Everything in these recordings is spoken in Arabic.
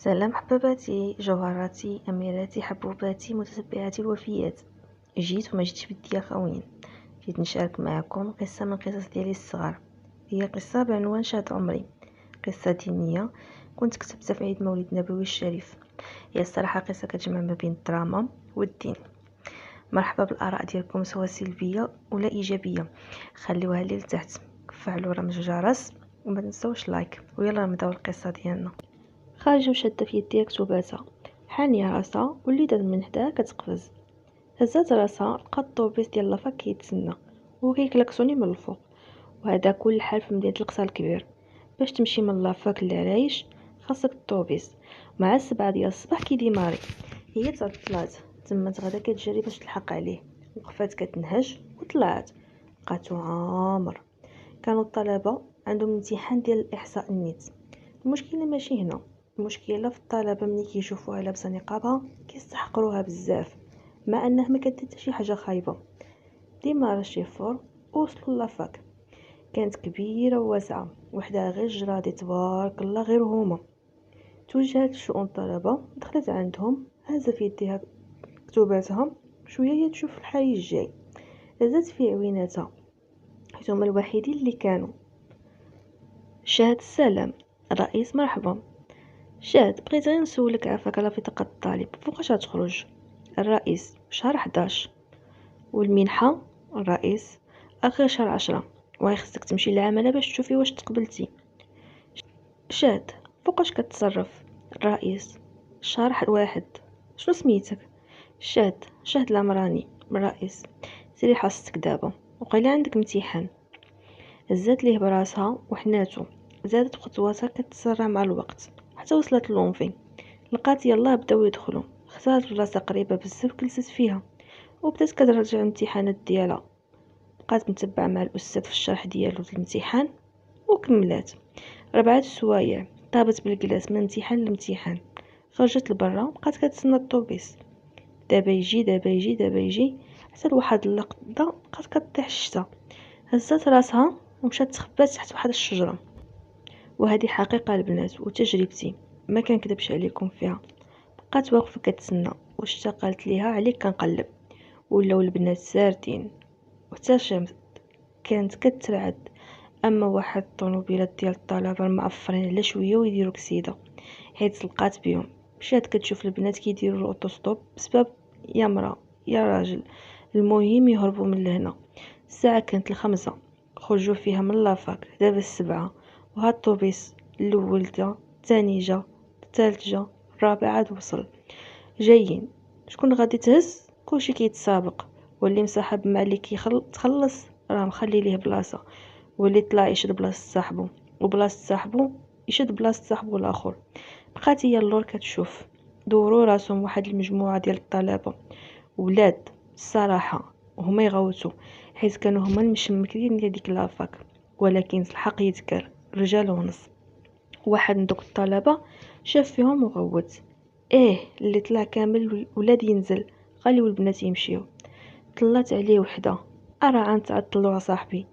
سلام حباباتي، جوهراتي، أميراتي، حبوباتي، متتبعاتي الوفيات. جيت وما جيتش بدي خوين. جيت نشارك معكم قصة من قصص ديالي الصغار. هي قصة بعنوان شهد عمري، قصة دينية كنت كتبتها في عيد مولد نبوي الشريف. هي الصراحة قصة كتجمع ما بين الدراما والدين. مرحبا بالآراء ديالكم سواء سلبية ولا إيجابية، خليوها لي لتحت، فعلوا رمز الجرس وما تنسوش لايك. ويلا نبداو القصة ديالنا. خارجة وشادة في يديها كتوباتها، حانية راسها وليدات من حداها كتقفز. هزات راسها لقات الطوبيس ديال لافاك كيتسنى وكيكلاكسوني من الفوق، وهذا كل حال في مدينة القصر الكبير. باش تمشي من لافاك للعرايش خاصك الطوبيس، مع 7 ديال الصباح كيديماري. هي تعطلات تما غدا كتجري باش تلحق عليه، وقفات كتنهج وطلعت لقاتو عامر. كانوا الطلبة عندهم امتحان ديال الإحصاء النيت. المشكله ماشي هنا، المشكله في الطلبه ملي كيشوفوها لابسه نقابها كيستحقروها بزاف، مع انها ما كدير حتى شي حاجه خايبه. ديما راه شيفور وصلوا لافاك، كانت كبيره وواسعه، وحدها غير جرادي تبارك الله غير هما. توجهت لشؤون الطلبه، دخلت عندهم، هزت في يديها كتوباتها، شويه هي تشوف الحي الجاي. هزت في عويناتها حيت هما الوحيدين اللي كانوا. شهد السلام الرئيس مرحبا. شاد بغيت غير نسولك عافاك على بطاقة الطالب فوقاش غتخرج؟ الرئيس شهر 11. والمنحة؟ الرئيس اخر شهر 10، وهي خصك تمشي للعملة باش تشوفي واش تقبلتي. شاد فوقاش كتصرف؟ الرئيس شهر 1. شنو سميتك؟ شهد العمراني. الرئيس سيري حصتك دابا، وقيلا عندك امتحان. هزات ليه براسها وحناتو، زادت خطواتها كتسرع مع الوقت حتى وصلت لونفي. لقات يلاه بداو يدخلوا، اختارت بلاصه قريبه بزاف جلست فيها وبدات كتراجع الامتحانات ديالها. بقات متبعه مع الاستاذ في الشرح ديالو الامتحان وكملات 4 سوايع. طابت بالجلاس من امتحان لامتحان، خرجت لبرا بقات كتسنى الطوبيس. دابا يجي دابا يجي دابا يجي، حتى لواحد اللقطه بقات كطيح الشتا. هزات راسها ومشات تخبات تحت واحد الشجره. وهذه حقيقه البنات وتجربتي، ما كنكذبش عليكم فيها. بقات واقفه كتسنى، وشتا قالت ليها عليك كنقلب. ولاو البنات ساردين، وحتى الشمس كانت كترعد. اما واحد الطونوبيلات ديال الطلبه المعفرين على شويه ويديروا كسيده، حيت لقات بهم. مشات كتشوف البنات كيديروا الاوتوستوب بسبب يا مرا يا راجل، المهم يهربوا من لهنا. الساعه كانت 5، خرجوا فيها من لافاك دابا 7. وهاد الطوبيس الاول جا، الثاني جا، الثالث جا، الرابع عاد وصل. جايين. شكون غادي تهز؟ كلشي كيتسابق، واللي مصاحب مع اللي تخلص راه مخلي ليه بلاصه، واللي طلع يشد بلاصه صاحبو، وبلاصه صاحبو يشد بلاصه صاحبو الاخر. بقات هي اللور كتشوف. دوروا راسهم واحد المجموعه ديال الطلبه، ولاد الصراحه هما يغوتوا، حيت كانوا هما المشمكين ديال ديك لافاك. ولكن الحق يذكر، رجال ونص. واحد من دوك الطلبه شاف فيهم وغوت. ايه اللي طلع كامل ولاد ينزل، خليو البنات يمشيو. طلعت عليه وحده، ارى عن تعطلوا صاحبي.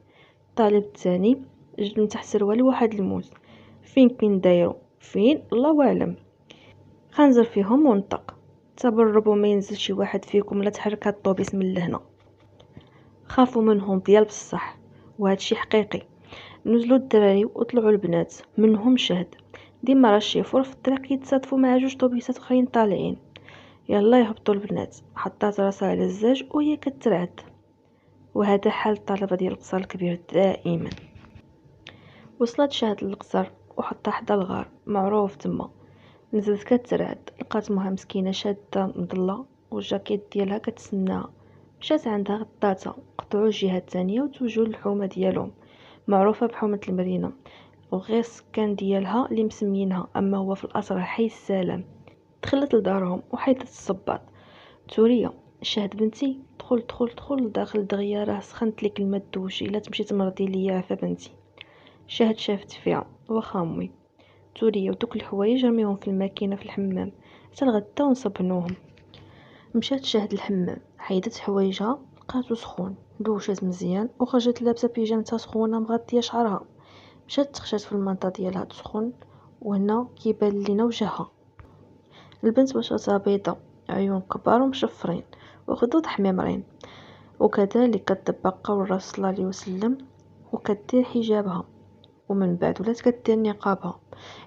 طالب الثاني جد من تحت سروال واحد الموت. فين كاين دايرو؟ فين الله اعلم. خنزر فيهم ونطق، تبربوا ما ينزل شي واحد فيكم لا تحرك هاد الطوبيس من لهنا. خافوا منهم ديال بصح، وهادشي حقيقي. نزلوا الدراري وطلعوا البنات، منهم شهد. ديما راه الشيفور في الطريق يتصادفوا مع 2 طوبيسات اخرين طالعين. يلا يهبطوا البنات. حطات راسها على الزاج وهي كترعد. وهذا حال الطلبه ديال القصر الكبير دائما. وصلت شهد للقصر وحطها حدا الغار معروف تما. نزلت كترعد، لقات مها مسكينه شاده مضله والجاكيت ديالها كتسناها. مشات عندها غطاتها، قطعوا الجهه الثانيه وتوجهوا للحومه ديالهم، معروفه بحومه المدينه، وغير السكان ديالها اللي مسمينها، اما هو في الاصل حي السلام. دخلت لدارهم وحيدت الصباط. توريا شهد بنتي، دخل دخل دخل لداخل دغيا، راه سخنت لك الماء دوشي، الا تمشي تمرضي ليا عفا بنتي. شهد شافت فيها، واخا امي. توريا ودوك الحوايج رميهم في الماكينه في الحمام حتى الغدا ونصبنوهم. مشات شهد الحمام، حيدت حوايجها، لقاتو سخون، دوشات مزيان وخرجت لابسه بيجامتها سخونه مغطيه شعرها. مشات تخشات في المنطقه ديالها تسخن، وهنا كيبان لينا وجهها. البنت بشرتها بيضة، عيون كبار ومشفرين وخدود حميمرين، وكذلك كتطبق قول الرسول صلى الله عليه وسلم، وكدير حجابها، ومن بعد ولات كدير نقابها،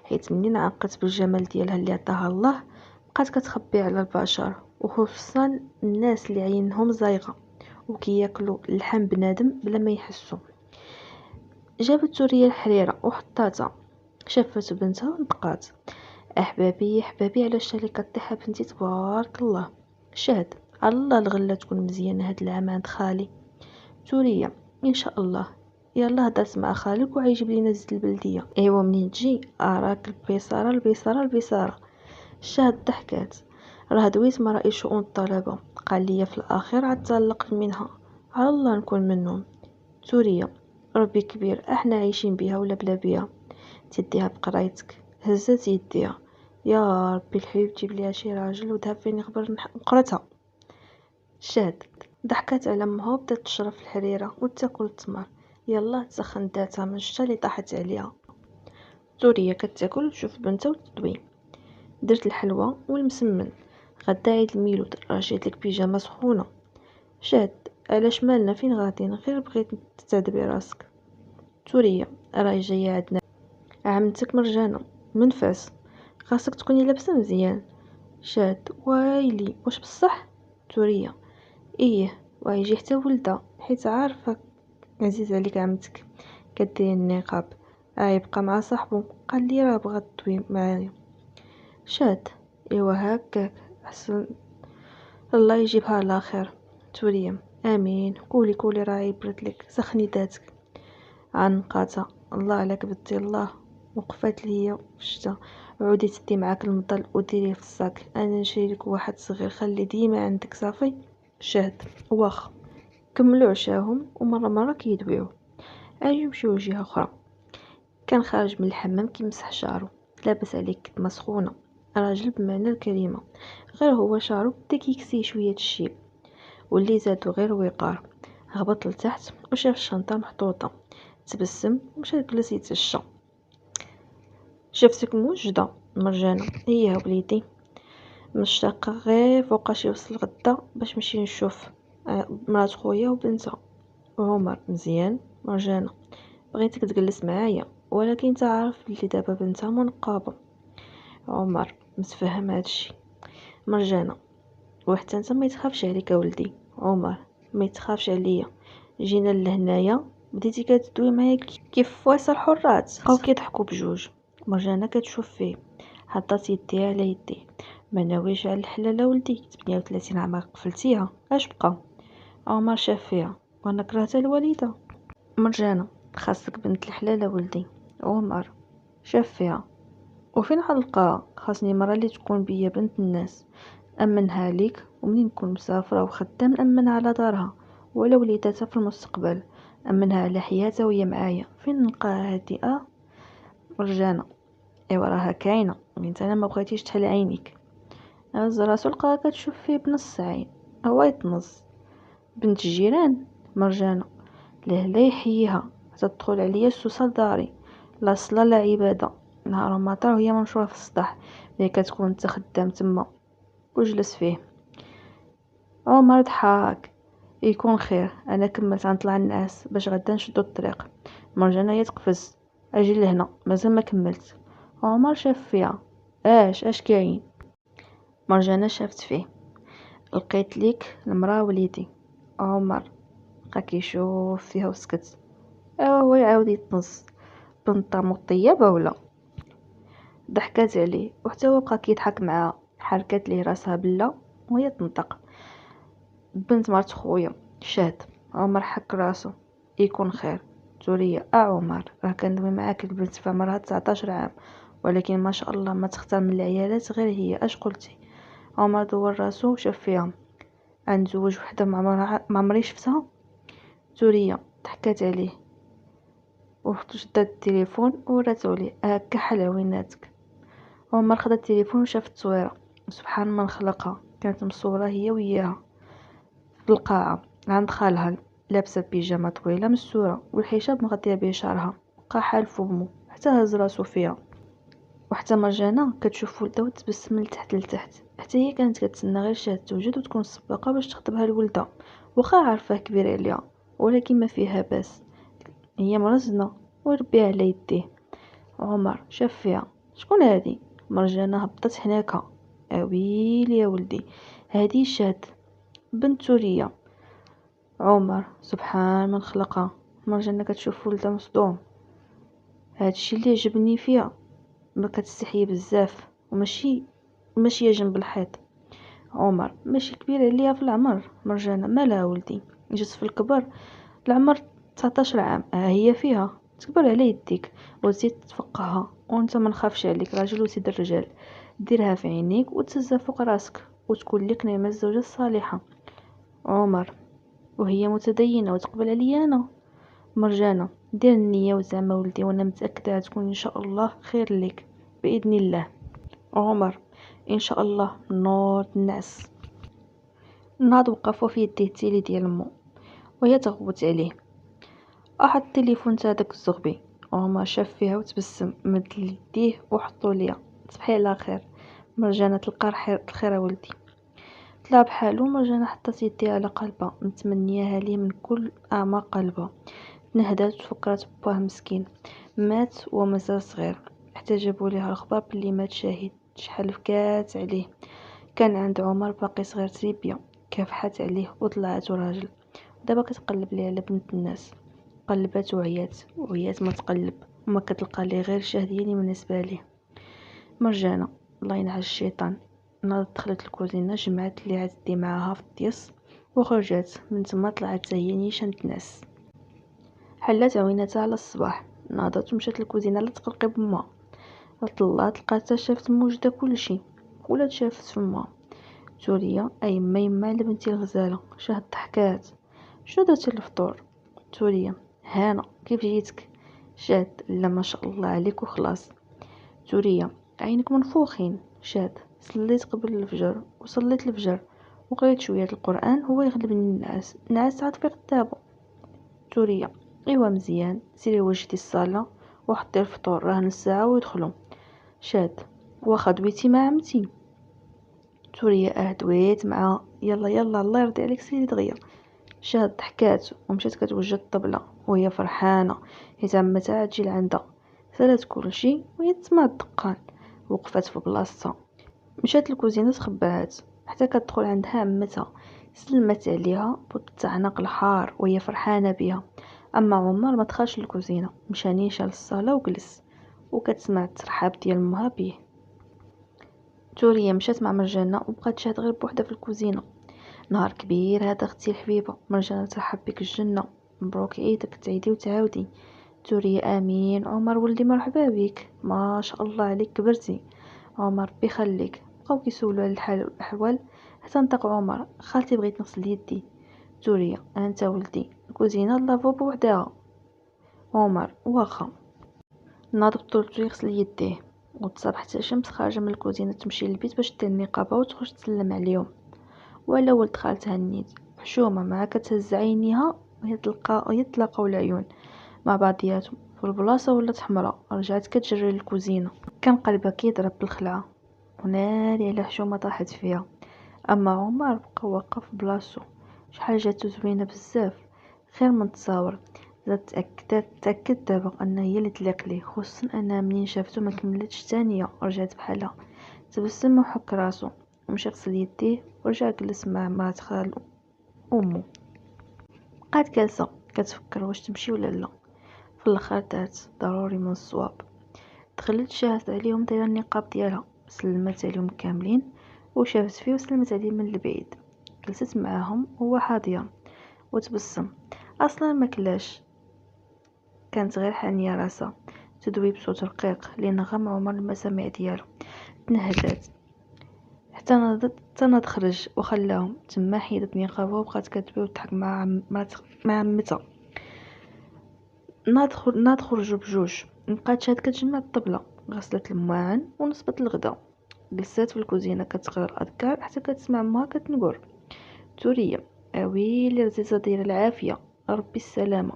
حيت منين عقت بالجمال ديالها اللي عطاها الله بقات كتخبي على البشر، وخصوصا الناس اللي عينهم زايغه وكياكلوا اللحم بنادم بلا ما يحسوا. جابت سوريا الحريره وحطاتها، شافت بنتها ونطقات: احبابي احبابي علاش اللي كطيحه بنتي تبارك الله، شاد على الله الغله تكون مزيانه هاد العام عند خالي. سوريا: ان شاء الله، يلا هدرت مع خالك وعيجيب لينا زيت البلديه. ايوا منين تجي راك البيصاره البيصاره البيصاره. الشاهد ضحكات: راه دويت مع رئيس شؤون الطلبه، قال لي في الاخير عاد طلقت منها، على الله نكون منهم. سوريا: ربي كبير، احنا عايشين بها ولا بلا بها، تديها بقرايتك. هزت يديها: يا ربي الحبيب جيب ليها شي راجل وذهب فين يخبر نقرتها. شاد ضحكات على امها وبدات تشرب في الحريره وتاكل التمر. يلا تسخن ذاتها من الشتا اللي طاحت عليها. سوريا كتاكل وتشوف بنتها وتطوي: درت الحلوى والمسمن، غدا عيد الميلود، راه جيت لك بيجامه سخونه. شاد: علاش مالنا فين غاديين، غير بغيت تستعدبي راسك. سوريا: راهي جايه عندنا عمتك مرجانه من فاس، خاصك تكوني لابسه مزيان. شاد: وايلي واش بصح؟ سوريا: ايه، ويجي حتى ولدها حيت عارفه عزيز عليك عمتك كدير النقاب، يبقى مع صاحبه، قال لي راه بغات تطوي معايا. شاد: ايوا هكاك احسن، الله يجيبها على خير. سوريا: امين، قولي قولي راه يبرد لك، سخني ذاتك. عنقاتها: الله عليك بدي الله. وقفات ليا في الشتا: عودي تدي معاك المضل وديريه في الصاك، انا نشري لك واحد صغير خلي ديما عندك صافي. شاد: واخا. كملوا عشاهم ومره مره كيدويو. اجي يمشيو لجهه اخرى. كان خارج من الحمام كيمسح شعرو، لابس عليه كتمه سخونه، راجل بمعنى الكلمه، غير هو شعرو بدا كيكسي شويه الشيب واللي زادو غير وقار. هبط لتحت وشاف الشنطه محطوطه، تبسم ومشى جلس يتعشى. شفتك موجده مرجانه؟ هي وليدي، مشتاقه غير فوقاش يوصل غدا باش نمشي نشوف مرات خويا وبنتها. عمر: مزيان. مرجانه: بغيتك تجلس معايا، ولكن تعرف بلي دابا بنتها منقابه. عمر: متفهم هادشي. مرجانه: وحتى انت ما يتخافش عليك ولدي. عمر: ما يتخافش عليا، جينا لهنايا بديتي كتدوي معايا كيف فواس الحرات، بقاو كيضحكوا بجوج. مرجانه كتشوف فيه، حطات يديها على يديه: ما ناويش على الحلاله ولدي، 38 عام قفلتيها، اش بقى؟ عمر شاف فيها: وانا كرهت الوالده. مرجانه: خاصك بنت الحلال ولدي. عمر شاف فيها: وفين حنلقاها؟ خاصني مرة اللي تكون بيا بنت الناس، أمنها ليك، ومنين نكون مسافرة وخدام نأمنها على دارها ولا وليداتها في المستقبل، أمنها على حياتها وهي معايا. فين نلقاها هادئة؟ مرجانة: ايوا راها كاينة، انت انا ما بغيتيش تحل عينيك. هز راسو لقاها كتشوف فيه بنص عين، هو يتنص: بنت الجيران. مرجانة: لا لا يحييها، تدخل عليا السوسه لداري، لا صلاة لا عباده، نهار مطر وهي منشوره في السطح، ملي كتكون انت خدام تما وجلس فيه. عمر ضحك: يكون خير، انا كملت غنطلع الناس باش غدا نشدو الطريق. مرجانة يتقفز: اجي لهنا مازال ما كملت. عمر شاف فيها: اش كاين؟ مرجانة شافت فيه: لقيت ليك المراه وليدي. عمر بقى كيشوف فيها وسكت. هو يعاود يتنص: بنطة مطيبة ولا؟ ضحكات عليه وحتى هو بقى كيضحك معاها، حركات ليه راسها بلا وهي تنطق: بنت مرت خويا. شاد. عمر حك راسو: يكون خير. سوريا: عمر راه كندوي معاك البنت في عمرها 19 عام، ولكن ما شاء الله ما تختار من العيالات غير هي، اش قلتي؟ عمر دور راسو وشاف فيها: غنتزوج وحده ما عمري شفتها. سوريا ضحكات عليه وشدت التليفون وراتو ليه: هكا حل عويناتك. عمر خد التليفون وشاف التصويره، سبحان من خلقها، كانت مصوره هي وياها في القاعه عند خالها، لابسه بيجامه طويله مستوره والحجاب مغطيه به شعرها، بقى حالف بمو حتى هز راسو فيها. وحتى مرجانة كتشوف ولدها وتبسم من التحت لتحت، حتى هي كانت كتسنى غير شهد توجد وتكون السباقة باش تخطبها لولدها، واخا عارفاه كبير عليها ولكن ما فيها باس، هي مرزنة وربيها على يديه. عمر شاف فيها، شكون هادي؟ مرجانة هبطت حناكها، اويلي يا ولدي، هادي شهد بنت سورية. عمر سبحان من خلقها. مرجانة كتشوف ولدها مصدوم، هادشي اللي عجبني فيها، ما كتستحي بزاف وماشي ماشية جنب الحيط. عمر ماشي كبير عليا في العمر. مرجانة مالها ولدي، جات في الكبر، العمر 19 عام، ها هي فيها تكبر على يديك وتزيد تفقهها، وانت ما نخافش عليك، راجل وسيد الرجال، ديرها في عينيك وتسزها فوق راسك وتكون لك نعمة الزوجة الصالحة. عمر وهي متدينة وتقبل عليا انا. مرجانة دير النية وزعما ولدي، وانا متأكدة تكون ان شاء الله خير لك بإذن الله. عمر ان شاء الله نور الناس. ناض وقف في يديه التيلي ديال مو وهي تغوت عليه. احد التليفون تاع داك الزغبي. عمر شاف فيها وتبسم، مد يديه وحطو ليا. تصبحي على خير مرجانة، تلقى الخير ولدي. طلع بحالو. مرجانة حطت يديها على قلبها، متمنياها ليه من كل اعماق قلبها. تنهدات وتفكرت باه مسكين مات ومازال صغير، حتى جابوا ليها الخبر بلي مات شهيد. شحال بكات عليه، كان عند عمر باقي صغير تربية، كافحت عليه وطلعت راجل. دابا كتقلب ليه على بنت الناس، قلبات وعيات ما تقلب، وما كتلقى ليه غير الشهد اللي مناسبه ليه. مرجانة الله ينعس الشيطان ناضت دخلت الكوزينه، جمعت اللي عاد معاها في الطيس وخرجت من تما. طلعت هي نيشان ناس، حلات عويناتها على الصباح، ناضت ومشات للكوزينه لتقلقي بما. طلعت لقاتها شافت موجده كلشي، ولات شافت فما سوريا. اي يما على بنتي الغزاله. شهد ضحكات، شنو درتي للفطور؟ سوريا هانا كيف جيتك؟ شاد لا ما شاء الله عليك وخلاص. سوريا عينك منفوخين. شاد صليت قبل الفجر وصليت الفجر وقريت شويه القران، هو يغلبني النعاس عاد في قدامه. سوريا ايوا مزيان، سيري وجدي الصاله وحطي الفطور، راه نص ساعه ويدخلوا. شاد واخا دويتي مع عمتي؟ سوريا دويت مع يلا يلا الله يرضي عليك سيري دغيا. شاد ضحكات ومشات كتوجد الطبلة وهي فرحانة، حيت عمتها تجي لعندها. سالات كلشي وهي تسمع الدقان، وقفات في بلاصتها. مشات للكوزينة تخبات حتى كتدخل عندها عمتها، سلمت عليها بالتعناق الحار وهي فرحانة بها. اما عمر ما دخلش للكوزينة، مشى نيشان للصالة وجلس وكتسمع الترحاب ديال مها بيه. توريا مشات مع مرجانة وبقات شاد غير بوحدها في الكوزينة. نهار كبير هذا اختي الحبيبه. مرجانة ترحب بك الجنه، مبروك عيدك، تعيدي وتعاودي. توريا امين. عمر ولدي مرحبا بك، ما شاء الله عليك كبرتي. عمر ربي يخليك. بقاو كيسولوا على الحال والاحوال حتى نطق عمر خالتي بغيت نغسل يدي. توريا انت ولدي الكوزينه لافو بوحدها. عمر واخا. ناض بطولتو يغسل يديه، وتصبح حتى شمس خارجه من الكوزينه تمشي للبيت باش دير النقابه وتخرج تسلم عليهم. ولا ولد خالتها النيت حشومة مع كتهز عينيها وهي تلاقاو العيون مع بعضياتهم في البلاصة. ولات حمراء، رجعت كتجري للكوزينة، كان قلبها كيضرب بالخلعة وناري على حشومة طاحت فيها. اما عمر بقى واقف بلاصتو، شحال جاتو زوينة بزاف، خير من تصاور. زاد تأكد دابا انها هي اللي تليق ليه، خصوصا انها منين شافتو ما كملتش ثانية رجعت بحالها. تبسم وحك راسو ومشى غسل يديه ورجع جلس مع مرات خالو امه. بقات جالسه كتفكر واش تمشي ولا لا. في الاخر دارت ضروري من الصواب. دخلت شاهدت عليهم دايره النقاب ديالها، سلمت عليهم كاملين وشافت فيه وسلمت عليه من البعيد. جلست معاهم وهو حاضيه وتبسم. اصلا ما كلاش، كانت غير حانيه راسها تدوي بصوت رقيق لنغم عمر المسامع ديالو. تنهدات حتى ناض خرج وخلاهم تما. حيدت نقابها وبقات كتبكي وتضحك مع عمتها. ناض خرجوا بجوج. بقات شاد كتجمع الطبلة، غسلت الماعن ونصبت الغدا. جلسات في الكوزينه كتقرا الاذكار حتى كتسمع امها كتنقر. توريا اويلي رزيزه دايره العافيه، ربي السلامه.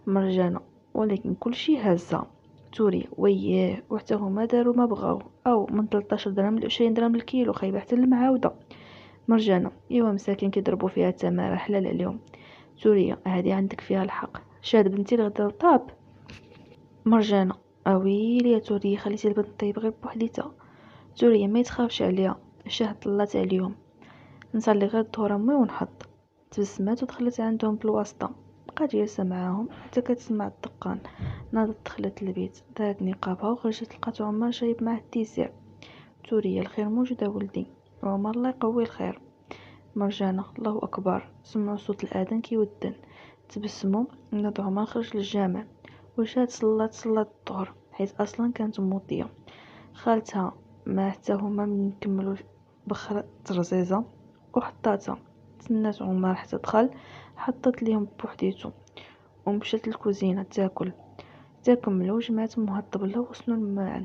مرجانه ولكن كلشي هازه. سوريا وياه، وحتى هما داروا ما بغاو، او من 13 درهم ل 20 درهم الكيلو، خايبه حتى المعاوده. مرجانة: ايوا مساكين كيضربوا فيها التماره، حلال عليهم. سوريا: هادي عندك فيها الحق، شاد بنتي الغدا طاب. مرجانة: اويلي يا سوريا، خليتي البنت طيب غير بوحديتها. سوريا: ما يتخافش عليها، شاد طلات عليهم، نصلي غير الظهر امي ونحط. تبسمات ودخلت عندهم بالواسطة، بقات جالسة معاهم حتى كتسمع الدقان. ناضت دخلت البيت، دارت نقابها وخرجت لقات عمر شايب معاه التيسير. سوريا: الخير موجود ولدي. عمر: الله يقوي الخير. مرجانة: الله أكبر. سمعوا صوت الآذان كيودن، تبسموا. ناض عمر خرج للجامع، وشات صلات الظهر حيت أصلا كانت موطية. خالتها ما حتى هما من كملوا بخر ترزيزة وحطاتها. تسنات عمر حتى دخل، حطت ليهم بوحديتو ومشات للكوزينة تاكل. تكملوا جمعت امها الطبلة وصنوا الماعن.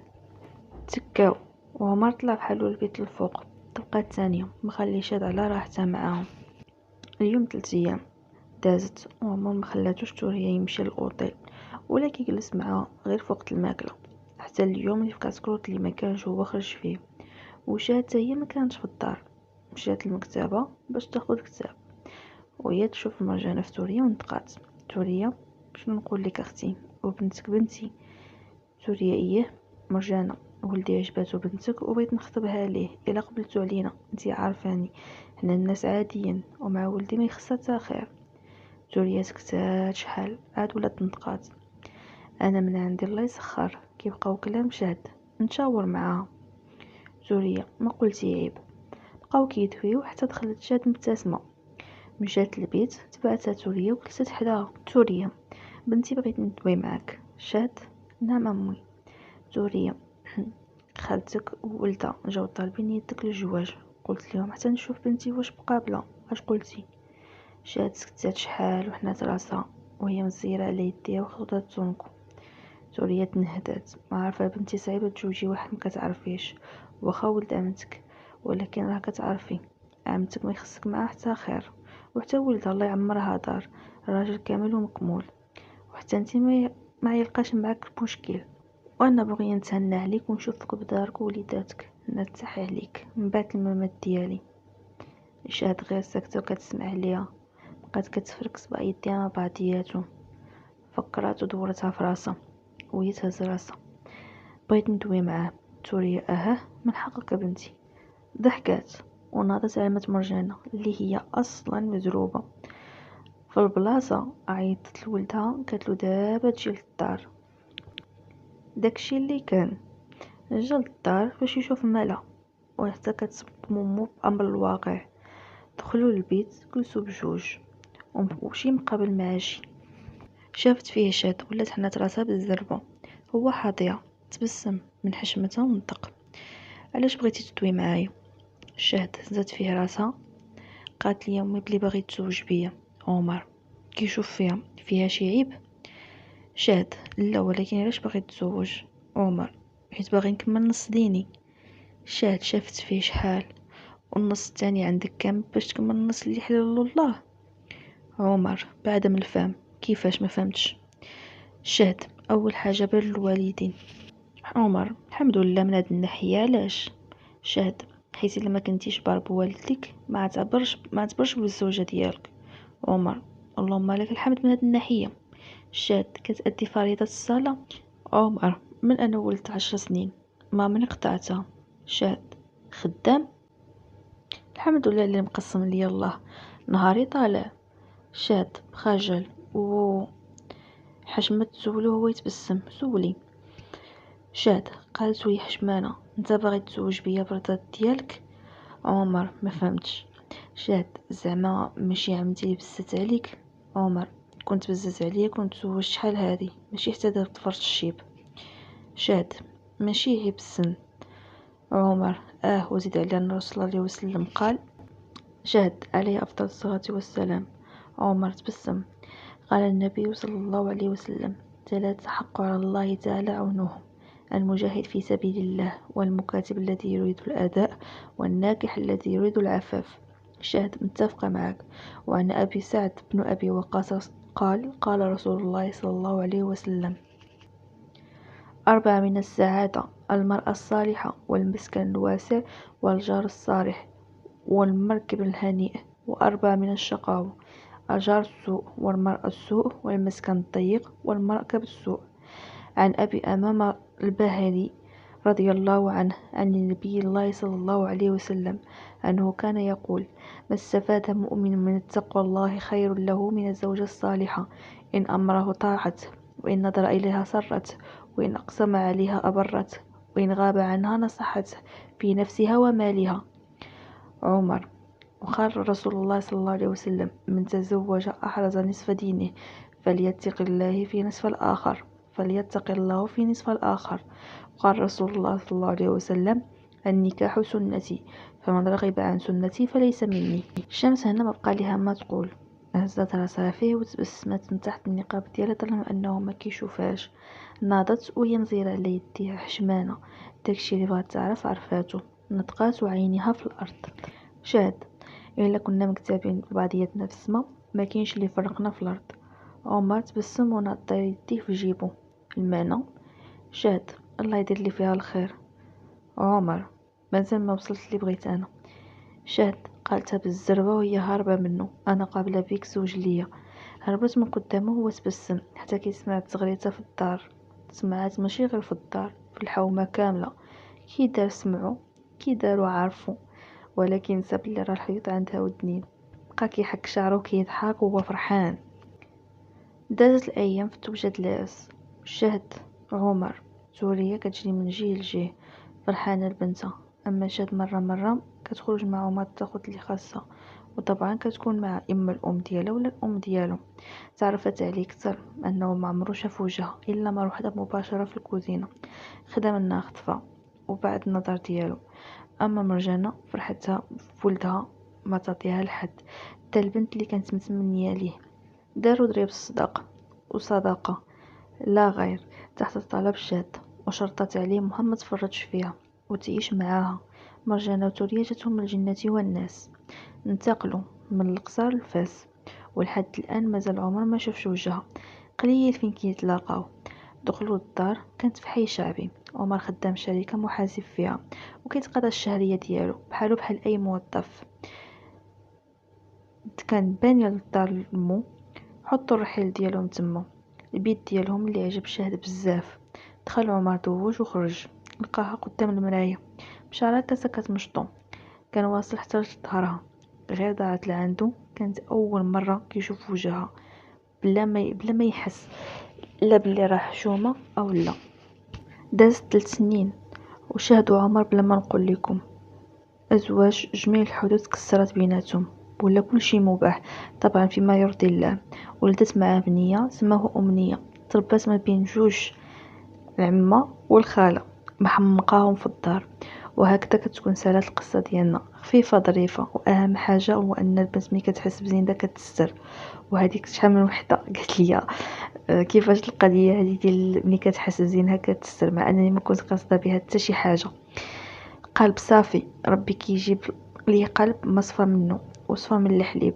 تكاو وعمر طلع بحالو البيت الفوق. تبقى الثانية مخلي شاد على راحتها معاهم. اليوم 3 ايام دازت وعمر مخلاتوش توريا يمشي للأوطيل ولا كيجلس معاها غير في وقت الماكلة، حتى اليوم اللي فكات كروت اللي ما كانش هو خرج فيه. وشاد هي ما كانتش في الدار، مشات للمكتبة باش تاخد كتاب، وهي تشوف مرجانة في توريا ونطقات. توريا: شنو نقول لك اختي، وبنتك بنتي. سوريا: ايه. مرجانة: ولدي عجباتو بنتك وبغيت نخطبها ليه، الا قبلتو علينا، انتي عارفاني حنا الناس عاديين، ومع ولدي ما يخصها تا خير. سوريا سكتات شحال عاد ولات نطقات: انا من عندي الله يسخر، كيبقاو كلام شاد نشاور معاها. سوريا: ما قلتي عيب. بقاو كيدويو حتى دخلت شاد مبتسمه. مشات للبيت، تبعتها سوريا وجلست حداها. سوريا: بنتي بغيت ندوي معاك. شاد: نعم امي. سوريا: خالتك وولدها جاو طالبين يدك للزواج، قلت لهم حتى نشوف بنتي واش مقابله، اش قلتي؟ شاد سكتات شحال وحنات راسها وهي مزيره على يديها وخدات تونكو. سوريا تنهدات: ما عارفه بنتي، صعيبه تجوجي واحد ما كتعرفيش، واخا ولد عمتك، ولكن راه كتعرفي عمتك ما يخصك معاه حتى خير، وحتى ولدها الله يعمرها دار، راجل كامل ومكمول، وحتى انت ما يلقاش معاك مشكل، وانا بغي نتهنى عليك ونشوفك بدارك ووليداتك، نرتاح عليك من بعد الممات ديالي. شاد غير ساكته وكتسمع ليها، بقات كتفركس بايديها مع بعضياتهم. فكرات ودورتها في راسها وهي تهز راسها. بغيت ندوي معاه. سوريا: من حقك بنتي. ضحكات وناضت على مرجانة اللي هي اصلا مزروبه في البلاصه. عيطت لولدها قالتلو دابا تجي للدار. داكشي اللي كان جا للدار باش يشوف مالها، وحتى كتصب مومو بأمر الواقع. دخلوا للبيت جلسوا بجوج ومشي مقابل معاشي. شافت فيه شاد ولات حنات راسها بالزربة، هو حاضيها. تبسم من حشمتها ونطق: علاش بغيتي تدوي معايا؟ شاد هزات فيه راسها، قالت لي امي بلي باغي تزوج بيا. عمر كيشوف فيها شي عيب؟ شاد: لا، ولكن علاش باغي تزوج؟ عمر: حيت باغي نكمل نص ديني. شاد شافت فيه شحال، والنص التاني عندك كامل باش تكمل النص اللي حلال الله. عمر بعدم الفهم: كيفاش ما فهمتش؟ شاد: اول حاجه بر الوالدين. عمر: الحمد لله من هاد الناحيه، علاش؟ شاد: حيت الا ما كنتيش بار بوالديك ما تعبرش بالزوجه ديالك. عمر: اللهم لك الحمد من هاد الناحيه. شاد: كتأدي فريضه الصلاه؟ عمر: من انا ولدت 10 سنين ما من قطعتها. شاد: خدام؟ الحمد لله اللي مقسم لي الله، نهاري طالع. شاد خجل و حشمت تزولو هو يتبسم: سولي. شاد: قالت وهي حشمانه: انت باغي تزوج بيا برضا ديالك؟ عمر: ما فهمتش. شاد: زعما ماشي عمتي اللي بزت عليك؟ عمر: كنت بزت عليا كنت تزوجت شحال هادي، ماشي حتى درت فرش الشيب. شاد: ماشي عيب السن. عمر: وزيد على النبي صلى الله عليه وسلم قال. شاد: عليه افضل الصلاه والسلام. عمر تبسم: قال النبي صلى الله عليه وسلم: 3 حق على الله تعالى عونهم: المجاهد في سبيل الله، والمكاتب الذي يريد الأداء، والناكح الذي يريد العفاف. شاهد متفقة معك. وعن أبي سعد بن أبي وقاص قال: قال رسول الله صلى الله عليه وسلم: 4 من السعادة: المرأة الصالحة والمسكن الواسع والجار الصالح والمركب الهنيء. 4 من الشقاوة: الجار السوء والمرأة السوء والمسكن الضيق والمركب السوء. عن أبي أمامة الباهلي رضي الله عنه عن النبي الله صلى الله عليه وسلم أنه كان يقول: ما استفاد مؤمن من التقوى الله خير له من الزوجة الصالحة، إن أمره طاعته، وإن نظر إليها سرته، وإن أقسم عليها أبرته، وإن غاب عنها نصحته في نفسها ومالها. عمر. وقال رسول الله صلى الله عليه وسلم: من تزوج أحرز نصف دينه فليتق الله في نصف الآخر فليتق الله في نصف الآخر. قال رسول الله صلى الله عليه وسلم: النكاح سنتي، فمن رغب عن سنتي فليس مني. الشمس هنا ما بقى ليها ما تقول، هزت راسها فيه وتبسمت من تحت النقاب ديالها ظلم انه ما كيشوفهاش. ناضت وهي مزيرة على يديها حشمانة، داكشي اللي بغات تعرف عرفاتو. نطقات وعينيها في الارض. شاد. الا كنا مكتابين ببعضياتنا في السما، ما كاينش اللي فرقنا في الارض. عمر تبسم ونض يديه في جيبو. المعنى: شاد، الله يدير لي فيها الخير. عمر: مازال ما وصلت اللي بغيت انا. شاد قالتها بالزربة وهي هاربة منه: انا قابلة بيك زوج ليا. هربت من قدامه وهو تبسم حتى كي سمعت زغريتها في الدار. سمعت ماشي غير في الدار، في الحومة كاملة. كي دار سمعوا، كي داروا عارفوا، ولكن ساب اللي راه الحيوط عندها ودنين. بقى كيحك شعره وكيضحك وهو فرحان. دازت الايام في توجد لاس. شهد. عمر. سوريا كتجري من جهه لجهه فرحانه لبنتها. اما شهد مره كتخرج مع عمر تاخد اللي خاصها، وطبعا كتكون مع اما الام ديالها ولا الام ديالو. تعرفت عليه كتر انه ما عمرو شاف وجهها الا مره وحده مباشره في الكوزينه. خدا منها خطفه وبعد النظر ديالو. اما مرجانه فرحتها بولدها ما تعطيها لحد، حتى البنت اللي كانت متمنيه ليه. داروا ضريب الصداقة وصداقة لا غير تحت طلب شاد، وشرطت عليه محمد تفرج فيها وتعيش معاها. مرجانة وتوريا جاتهم الجنة والناس. انتقلوا من القصر لفاس، ولحد الآن مازال عمر ما شافش وجهها. قليل فين كيتلاقاو. دخلوا الدار، كانت في حي شعبي. عمر خدام شركة محاسب فيها، وكيتقضى الشهرية ديالو بحال أي موظف. كان بانية للدار لمو. حطوا الرحيل ديالهم تما. البيت ديالهم اللي عجب شهد بزاف. دخل عمر دوج وخرج، لقاها قدام المرايه بشعرها كتمشطو. كان واصل حتى لظهرها، غير ضاعت لعندو. كانت اول مره كيشوف وجهها بلا ما يحس لا بلي راه حشومه او لا. دازت 3 سنين وشهدوا عمر بلا ما نقول لكم. ازواج جميع الحدود كسرت بيناتهم، ولا كل شيء مباح طبعا فيما يرضي الله. ولدت معاه بنيه سماه امنيه، تربات ما بين جوج العمه والخاله، محمقاهم في الدار. وهكذا كتكون سالات القصه ديالنا، خفيفه ظريفه. واهم حاجه هو ان البنت ملي كتحس بزينه كتستر. وهذيك شحال من وحده قالت لي كيفاش القضيه هذه ديال ملي كتحس بزينها كتستر، مع انني ما كنت قاصده بها حتى شي حاجه. قلب صافي ربي كيجيب لي قلب مصفى منه وصفى من الحليب.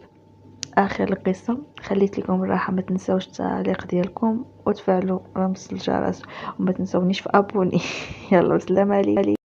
اخر القصه خليت لكم الراحه. ما تنساوش التعليق ديالكم وتفعلوا رمز الجرس، وما تنسونيش في ابوني. يلا سلام عليكم.